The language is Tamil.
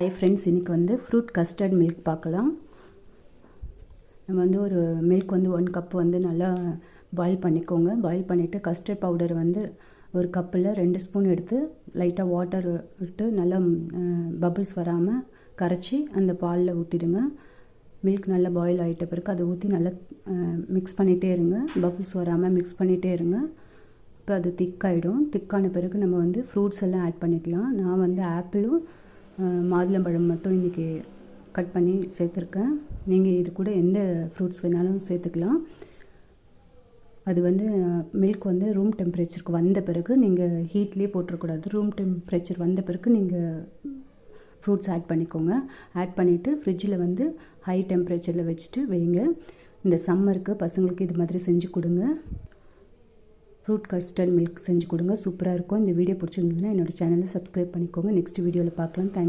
ஹை ஃப்ரெண்ட்ஸ், இன்றைக்கி வந்து ஃப்ரூட் கஸ்டர்ட் மில்க் பார்க்கலாம். நம்ம வந்து ஒரு மில்க் வந்து 1 கப் வந்து நல்லா பாயில் பண்ணிக்கோங்க. பாயில் பண்ணிவிட்டு கஸ்டர்ட் பவுடர் வந்து ஒரு கப்பில் 2 ஸ்பூன் எடுத்து லைட்டாக வாட்டர் விட்டு நல்லா பபிள்ஸ் வராமல் கரைச்சி அந்த பாலில் ஊற்றிடுங்க. மில்க் நல்லா பாயில் ஆகிட்ட பிறகு அதை ஊற்றி நல்லா மிக்ஸ் பண்ணிகிட்டே இருங்க. பபிள்ஸ் வராமல் மிக்ஸ் பண்ணிகிட்டே இருங்க. இப்போ அது திக்காகிடும். திக்கான பிறகு நம்ம வந்து ஃப்ரூட்ஸ் எல்லாம் ஆட் பண்ணிக்கலாம். நான் வந்து ஆப்பிளும் மாதுளம்பழம் மட்டும் இன்றைக்கி கட் பண்ணி சேர்த்துருக்கேன். நீங்கள் இது கூட எந்த ஃப்ரூட்ஸ் வேணாலும் சேர்த்துக்கலாம். அது வந்து மில்க் வந்து ரூம் டெம்பரேச்சருக்கு வந்த பிறகு நீங்கள் ஹீட்லேயே போட்டுறக்கூடாது. ரூம் டெம்பரேச்சர் வந்த பிறகு நீங்கள் ஃப்ரூட்ஸ் ஆட் பண்ணிக்கோங்க. ஆட் பண்ணிவிட்டு ஃப்ரிட்ஜில் வந்து ஹை டெம்பரேச்சரில் வச்சுட்டு வைங்க. இந்த சம்மருக்கு பசங்களுக்கு இது மாதிரி செஞ்சு கொடுங்க. ஃப்ரூட் கஸ்டர்ட் மில்க் செஞ்சு கொடுங்க. சூப்பராக இருக்கும். இந்த வீடியோ பிடிச்சிருந்ததுன்னா என்னோடய சேனலை சப்ஸ்கிரைப் பண்ணிக்கோங்க. நெக்ஸ்ட் வீடியோவில் பார்க்கலாம். தேங்க்யூ.